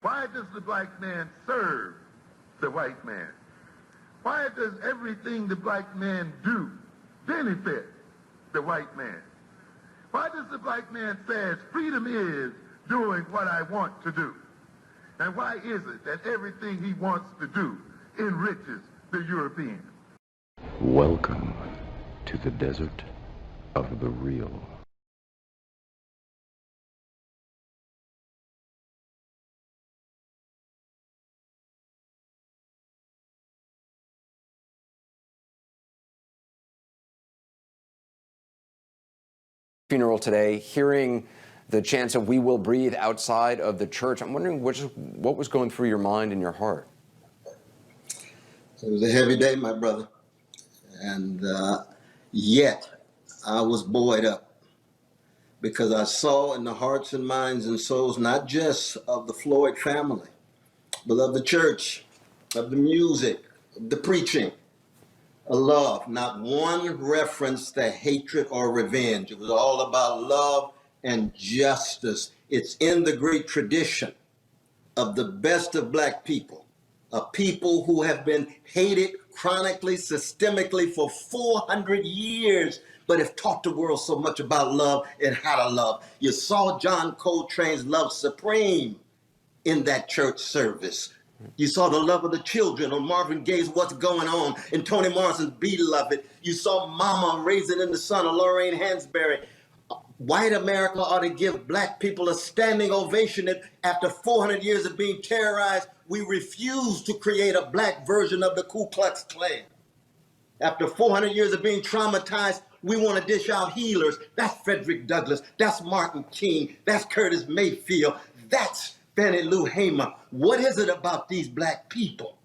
Why does the black man serve the white man? Why does everything the black man do benefit the white man? Why does the black man say freedom is doing what I want to do? And why is it that everything he wants to do enriches the European? Welcome to the desert of the real. Funeral today, hearing the chants of "We Will Breathe" outside of the church. I'm wondering what was going through your mind and your heart. It was a heavy day, my brother, and yet I was buoyed up because I saw in the hearts and minds and souls, not just of the Floyd family, but of the church, of the music, of the preaching, a love, not one reference to hatred or revenge. It was all about love and justice. It's in the great tradition of the best of black people, a people who have been hated chronically, systemically for 400 years, but have taught the world so much about love and how to love. You saw John Coltrane's Love Supreme in that church service. You saw the love of the children on Marvin Gaye's What's Going On and Toni Morrison's Beloved. You saw Mama Raising in the Sun of Lorraine Hansberry. White America ought to give black people a standing ovation that after 400 years of being terrorized, we refuse to create a black version of the Ku Klux Klan. After 400 years of being traumatized, we want to dish out healers. That's Frederick Douglass. That's Martin King. That's Curtis Mayfield. That's Fannie Lou Hamer. What is it about these black people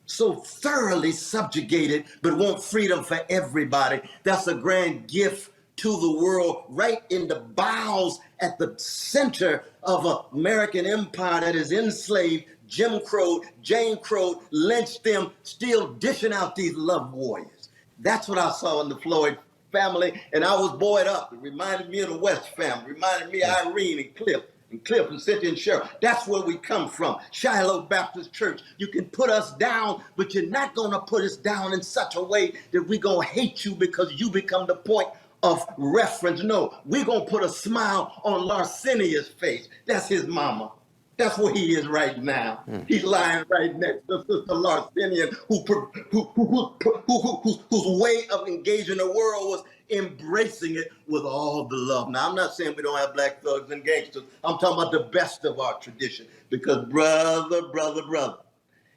so thoroughly subjugated but want freedom for everybody? That's a grand gift to the world, right in the bowels at the center of an American empire that is enslaved, Jim Crow, Jane Crow, lynched them, still dishing out these love warriors. That's what I saw in the Floyd family, and I was buoyed up. It reminded me of the West family, reminded me of Irene and Cliff and Cynthia and Cheryl. That's where we come from. Shiloh Baptist Church. You can put us down, but you're not going to put us down in such a way that we're going to hate you because you become the point of reference. No, we're going to put a smile on Larcenia's face. That's his mama. That's where he is right now. He's lying right next to Sister Larcenia, whose way of engaging the world was embracing it with all the love. Now, I'm not saying we don't have black thugs and gangsters. I'm talking about the best of our tradition. Because brother,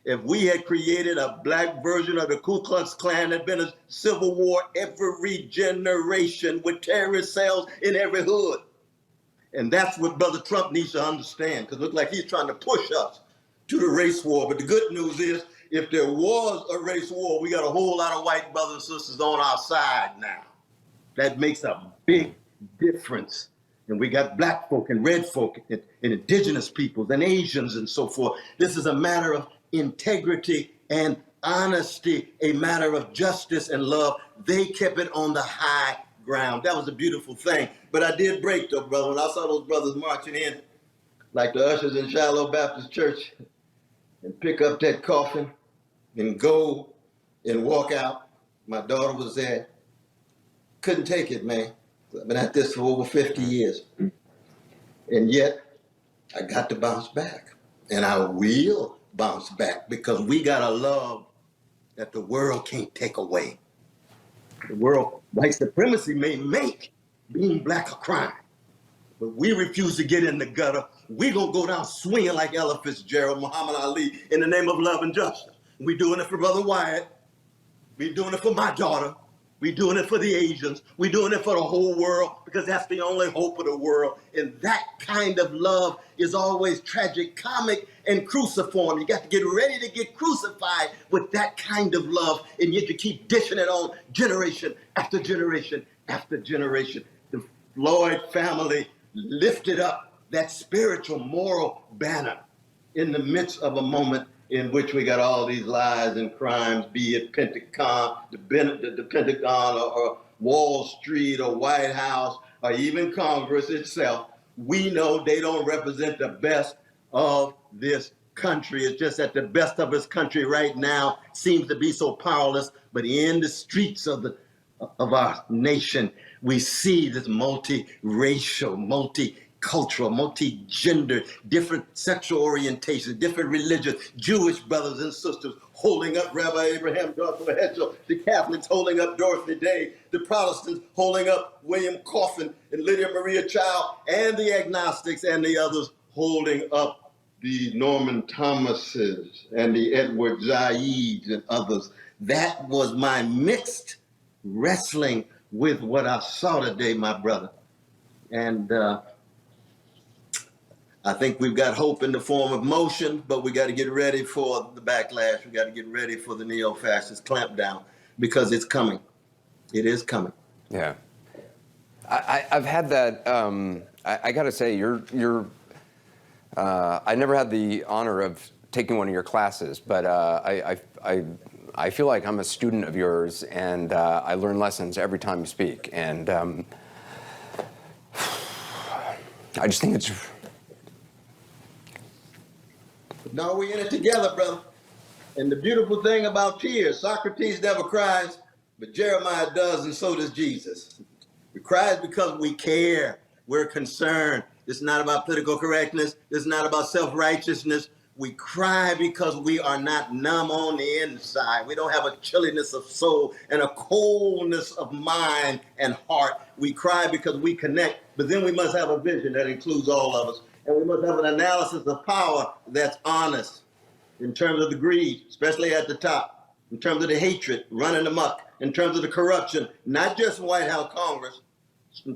if we had created a black version of the Ku Klux Klan, there'd been a civil war every generation with terrorist cells in every hood. And that's what Brother Trump needs to understand, because it looks like he's trying to push us to the race war. But the good news is, if there was a race war, we got a whole lot of white brothers and sisters on our side now. That makes a big difference. And we got black folk and red folk and indigenous peoples and Asians and so forth. This is a matter of integrity and honesty, a matter of justice and love. They kept it on the high ground. That was a beautiful thing. But I did break, though, brother. When I saw those brothers marching in, like the ushers in Shiloh Baptist Church, and pick up that coffin and go and walk out. My daughter was there. Couldn't take it, man. I've been at this for over 50 years. And yet, I got to bounce back. And I will bounce back because we got a love that the world can't take away. The world, white supremacy may make being black a crime, but we refuse to get in the gutter. We're going to go down swinging like Ella Fitzgerald, Muhammad Ali, in the name of love and justice. We're doing it for Brother Wyatt. We're doing it for my daughter. We're doing it for the Asians. We're doing it for the whole world because that's the only hope of the world. And that kind of love is always tragic, comic, and cruciform. You got to get ready to get crucified with that kind of love, and yet you keep dishing it on generation after generation after generation. The Floyd family lifted up that spiritual, moral banner in the midst of a moment in which we got all these lies and crimes, be it Pentagon, the Pentagon or Wall Street or White House or even Congress itself. We know they don't represent the best of this country. It's just that the best of this country right now seems to be so powerless. But in the streets of our nation, we see this multiracial, multicultural, multi-gender, different sexual orientations, different religions, Jewish brothers and sisters holding up Rabbi Abraham Joshua Heschel, the Catholics holding up Dorothy Day, the Protestants holding up William Coffin and Lydia Maria Child, and the agnostics and the others holding up the Norman Thomases and the Edward Zaids and others. That was my mixed wrestling with what I saw today, my brother. And I think we've got hope in the form of motion, but we got to get ready for the backlash. We got to get ready for the neo-fascist clampdown, because it's coming. It is coming. Yeah. I've had that, I got to say, I never had the honor of taking one of your classes, but I feel like I'm a student of yours, and I learn lessons every time you speak. And I just think it's... No, we're in it together, brother. And the beautiful thing about tears, Socrates never cries, but Jeremiah does, and so does Jesus. We cry because we care. We're concerned. It's not about political correctness. It's not about self-righteousness. We cry because we are not numb on the inside. We don't have a chilliness of soul and a coldness of mind and heart. We cry because we connect, but then we must have a vision that includes all of us. And we must have an analysis of power that's honest in terms of the greed, especially at the top, in terms of the hatred running amok, in terms of the corruption, not just White House Congress,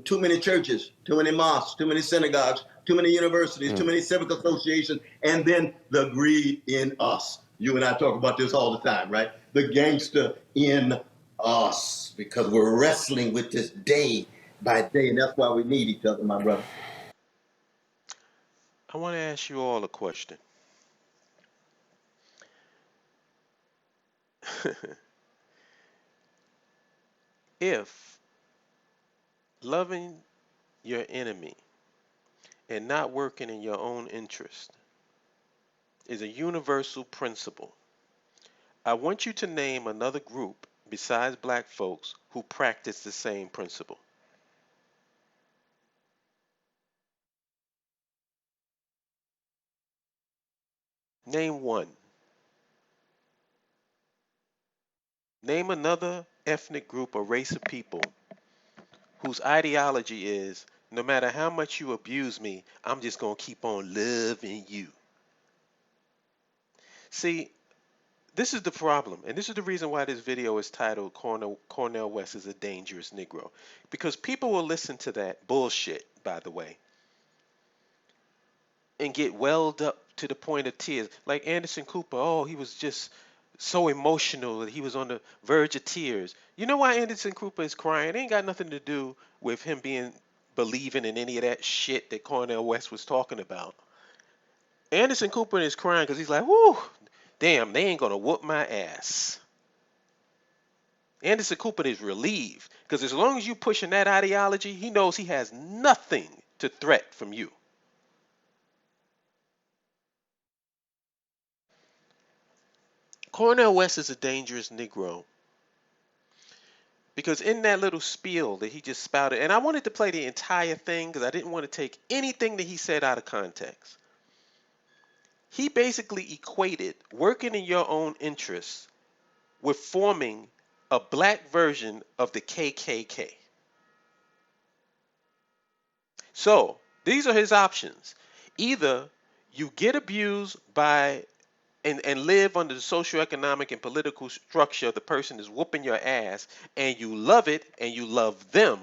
too many churches, too many mosques, too many synagogues, too many universities, too many civic associations, and then the greed in us. You and I talk about this all the time, right? The gangster in us, because we're wrestling with this day by day, and that's why we need each other, my brother. I want to ask you all a question. If loving your enemy and not working in your own interest is a universal principle, I want you to name another group besides black folks who practice the same principle. Name one. Name another ethnic group or race of people whose ideology is, no matter how much you abuse me, I'm just going to keep on loving you. See, this is the problem, and this is the reason why this video is titled Cornel West is a Dangerous Negro. Because people will listen to that bullshit, by the way, and get welled up to the point of tears. Like Anderson Cooper, oh, he was just so emotional that he was on the verge of tears. You know why Anderson Cooper is crying? It ain't got nothing to do with him believing in any of that shit that Cornel West was talking about. Anderson Cooper is crying because he's like, whoo, damn, they ain't gonna whoop my ass. Anderson Cooper is relieved because as long as you pushing that ideology, he knows he has nothing to threat from you. Cornel West is a dangerous Negro because in that little spiel that he just spouted, and I wanted to play the entire thing because I didn't want to take anything that he said out of context. He basically equated working in your own interests with forming a black version of the KKK. So these are his options. Either you get abused by and live under the socioeconomic and political structure the person is whooping your ass and you love it and you love them,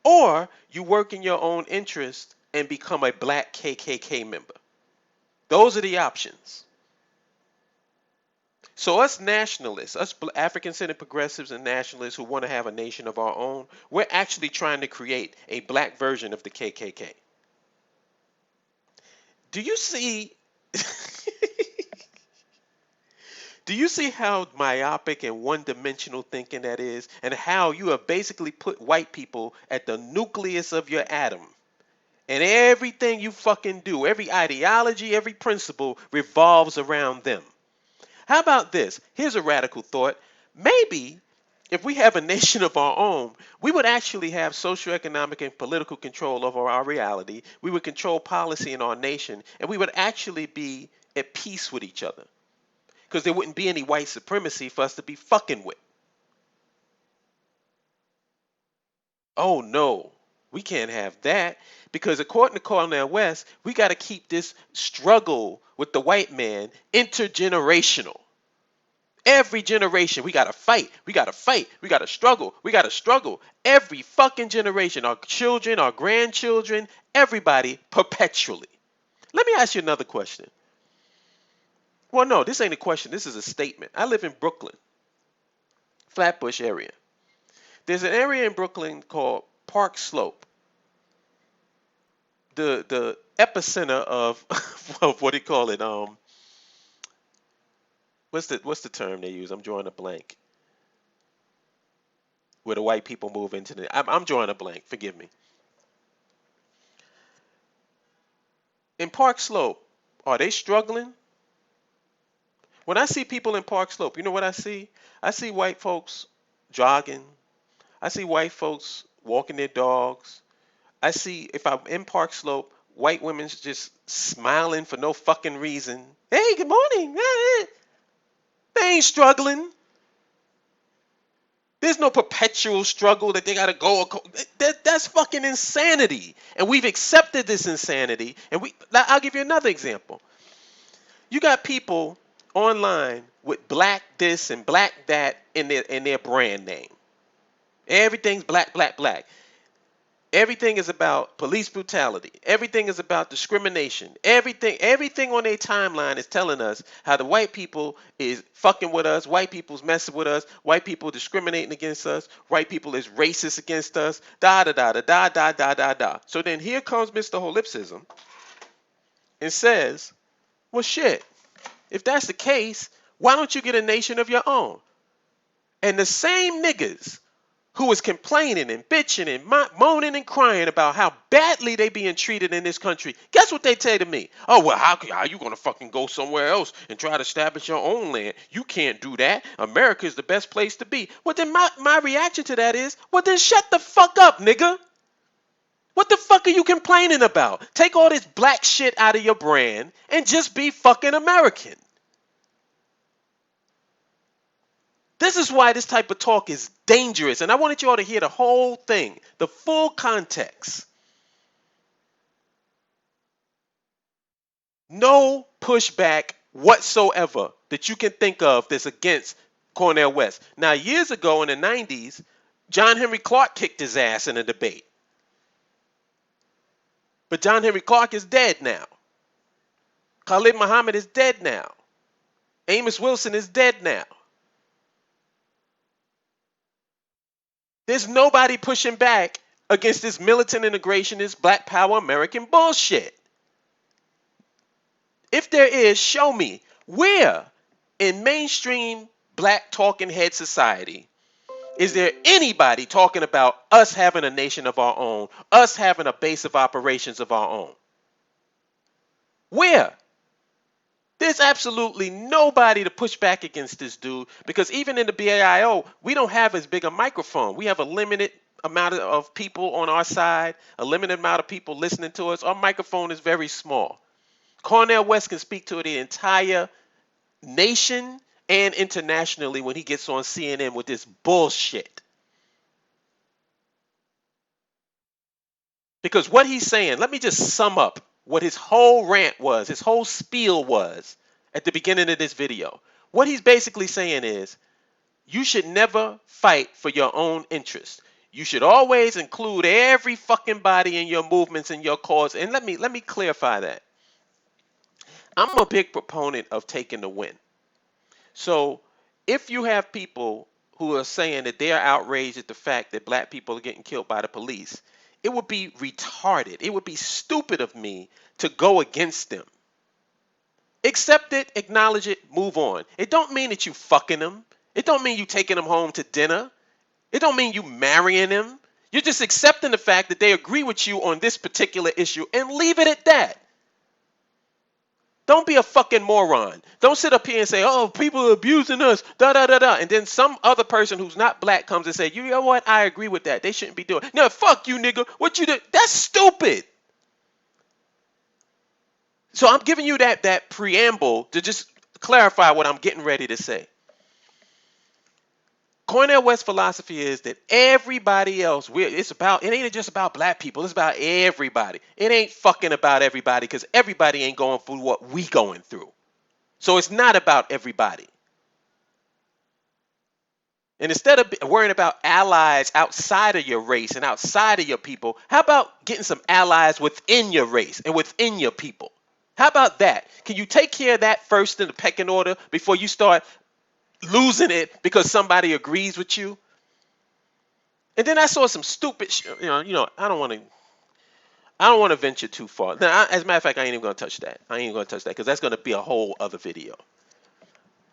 or you work in your own interest and become a black KKK member. Those are the options. So us nationalists, us African-centered progressives and nationalists who want to have a nation of our own, we're actually trying to create a black version of the KKK. Do you see do you see how myopic and one-dimensional thinking that is, and how you have basically put white people at the nucleus of your atom And everything you fucking do, every ideology, every principle revolves around them. How about this? Here's a radical thought. Maybe if we have a nation of our own, we would actually have socioeconomic and political control over our reality. We would control policy in our nation, and we would actually be at peace with each other. Because there wouldn't be any white supremacy for us to be fucking with. Oh no, we can't have that. Because according to Cornel West, we got to keep this struggle with the white man intergenerational. Every generation, we got to fight. We got to fight. We got to struggle. We got to struggle. Every fucking generation, our children, our grandchildren, everybody perpetually. Let me ask you another question. Well, no, this ain't a question. This is a statement. I live in Brooklyn, Flatbush area. There's an area in Brooklyn called Park Slope. The epicenter of what do you call it? What's the term they use? I'm drawing a blank. Where the white people move into the I'm drawing a blank, forgive me. In Park Slope, are they struggling? When I see people in Park Slope, you know what I see? I see white folks jogging. I see white folks walking their dogs. I see, if I'm in Park Slope, white women's just smiling for no fucking reason. Hey, good morning. They ain't struggling. There's no perpetual struggle that they got to go. That's fucking insanity. And we've accepted this insanity. And I'll give you another example. You got people online with black this and black that in their brand name. Everything's black, black, black. Everything is about police brutality. Everything is about discrimination. Everything on their timeline is telling us how the white people is fucking with us. White people's messing with us. White people discriminating against us. White people is racist against us. Da da da da da da da da da. So then here comes Mr. Holipsism and says, well, shit. If that's the case, why don't you get a nation of your own? And the same niggas who is complaining and bitching and moaning and crying about how badly they being treated in this country, guess what they say to me? Oh, well, how you going to fucking go somewhere else and try to establish your own land? You can't do that. America is the best place to be. Well, then my reaction to that is, well, then shut the fuck up, nigga. What the fuck are you complaining about? Take all this black shit out of your brand and just be fucking American. This is why this type of talk is dangerous. And I wanted you all to hear the whole thing, the full context. No pushback whatsoever that you can think of that's against Cornel West. Now, years ago in the 90s, John Henry Clark kicked his ass in a debate. But John Henry Clark is dead now. Khalid Muhammad is dead now. Amos Wilson is dead now. There's nobody pushing back against this militant integrationist black power American bullshit. If there is, show me where in mainstream black talking head society is there anybody talking about us having a nation of our own, us having a base of operations of our own? Where? There's absolutely nobody to push back against this dude, because even in the BAIO, we don't have as big a microphone. We have a limited amount of people on our side, a limited amount of people listening to us. Our microphone is very small. Cornel West can speak to the entire nation and internationally when he gets on CNN with this bullshit. Because what he's saying, let me just sum up what his whole rant was, his whole spiel was at the beginning of this video. What he's basically saying is, you should never fight for your own interest. You should always include every fucking body in your movements and your cause. And let me clarify that. I'm a big proponent of taking the win. So if you have people who are saying that they're outraged at the fact that black people are getting killed by the police, it would be retarded. It would be stupid of me to go against them. Accept it, acknowledge it, move on. It don't mean that you fucking them. It don't mean you taking them home to dinner. It don't mean you marrying them. You're just accepting the fact that they agree with you on this particular issue and leave it at that. Don't be a fucking moron. Don't sit up here and say, oh, people are abusing us, da da da da. And then some other person who's not black comes and say, you know what? I agree with that. They shouldn't be doing it. No, fuck you, nigga. What you do? That's stupid. So I'm giving you that preamble to just clarify what I'm getting ready to say. Cornel West philosophy is that everybody else, it ain't just about black people, it's about everybody. It ain't fucking about everybody because everybody ain't going through what we going through. So it's not about everybody. And instead of worrying about allies outside of your race and outside of your people, how about getting some allies within your race and within your people? How about that? Can you take care of that first in the pecking order before you start losing it because somebody agrees with you? And then I saw some stupid shit. I don't want to venture too far. Now, as a matter of fact, I ain't even going to touch that. I ain't even going to touch that because that's going to be a whole other video.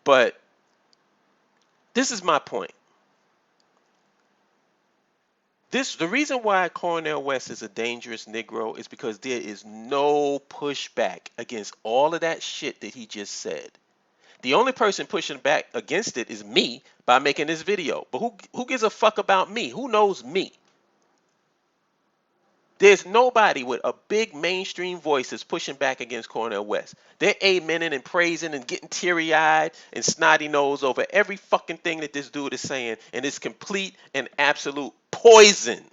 But this is my point. The reason why Cornel West is a dangerous Negro is because there is no pushback against all of that shit that he just said. The only person pushing back against it is me by making this video. But who gives a fuck about me? Who knows me? There's nobody with a big mainstream voice that's pushing back against Cornel West. They're amening and praising and getting teary-eyed and snotty-nosed over every fucking thing that this dude is saying, and it's complete and absolute poison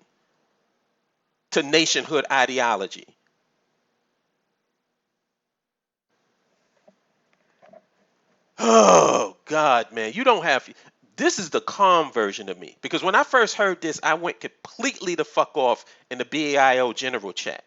to nationhood ideology. Oh, God, man. This is the calm version of me. Because when I first heard this, I went completely the fuck off in the BAIO general chat.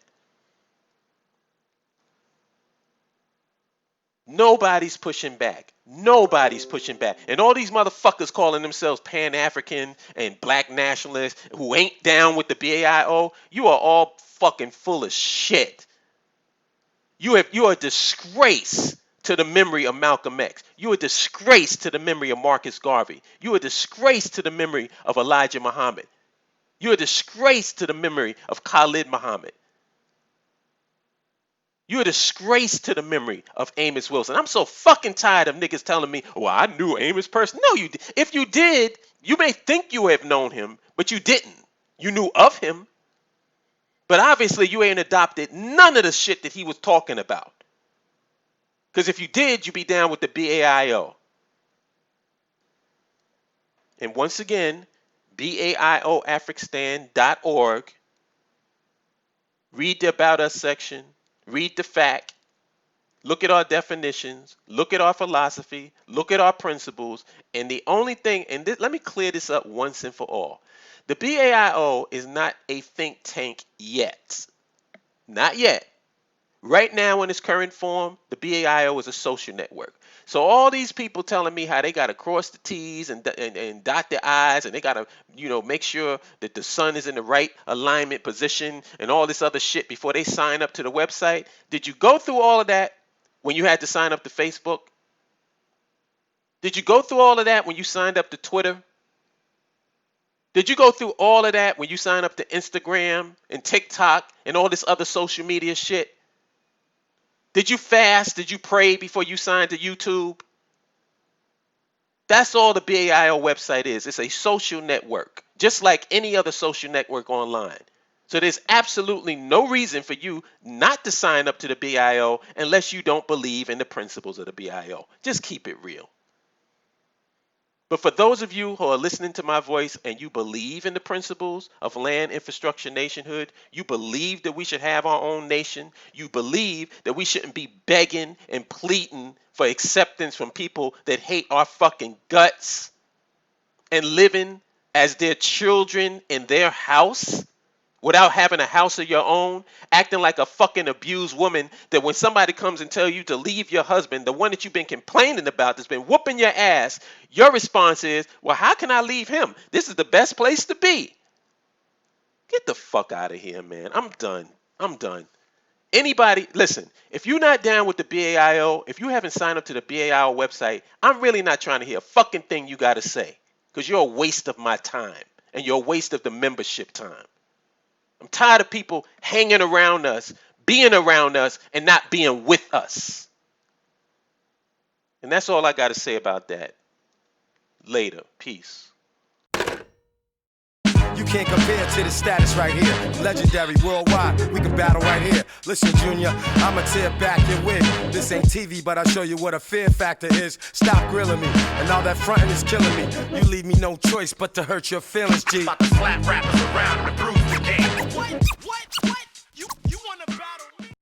Nobody's pushing back. Nobody's pushing back. And all these motherfuckers calling themselves Pan-African and black nationalists who ain't down with the BAIO, you are all fucking full of shit. You are a disgrace to the memory of Malcolm X. You are a disgrace to the memory of Marcus Garvey. You are a disgrace to the memory of Elijah Muhammad. You are a disgrace to the memory of Khalid Muhammad. You're a disgrace to the memory of Amos Wilson. I'm so fucking tired of niggas telling me, well, I knew Amos person. No, if you did, you may think you have known him, but you didn't. You knew of him. But obviously you ain't adopted none of the shit that he was talking about. Because if you did, you'd be down with the BAIO. And once again, BAIOAfrikstan.org. Read the About Us section. Read the fact. Look at our definitions. Look at our philosophy. Look at our principles. And the only thing, let me clear this up once and for all. The BAIO is not a think tank yet. Not yet. Right now in its current form, the BAIO is a social network. So all these people telling me how they got to cross the T's and dot the I's and they got to, make sure that the sun is in the right alignment position and all this other shit before they sign up to the website. Did you go through all of that when you had to sign up to Facebook? Did you go through all of that when you signed up to Twitter? Did you go through all of that when you signed up to Instagram and TikTok and all this other social media shit? Did you fast? Did you pray before you signed to YouTube? That's all the BAIO website is. It's a social network, just like any other social network online. So there's absolutely no reason for you not to sign up to the BAIO unless you don't believe in the principles of the BAIO. Just keep it real. But for those of you who are listening to my voice and you believe in the principles of land, infrastructure, nationhood, you believe that we should have our own nation, you believe that we shouldn't be begging and pleading for acceptance from people that hate our fucking guts and living as their children in their house without having a house of your own, acting like a fucking abused woman that when somebody comes and tell you to leave your husband, the one that you've been complaining about that's been whooping your ass, your response is, well, how can I leave him? This is the best place to be. Get the fuck out of here, man. I'm done. Anybody, listen, if you're not down with the BAIO, if you haven't signed up to the BAIO website, I'm really not trying to hear a fucking thing you got to say because you're a waste of my time. and your waste of the membership time. I'm tired of people hanging around us, being around us, and not being with us. And that's all I got to say about that. Later. Peace. You can't compare to the status right here. Legendary worldwide, we can battle right here. Listen, Junior, I'ma tear back your wig. This ain't TV, but I'll show you what a fear factor is. Stop grilling me, and all that fronting is killing me. You leave me no choice but to hurt your feelings, G. About to slap rappers around and bruise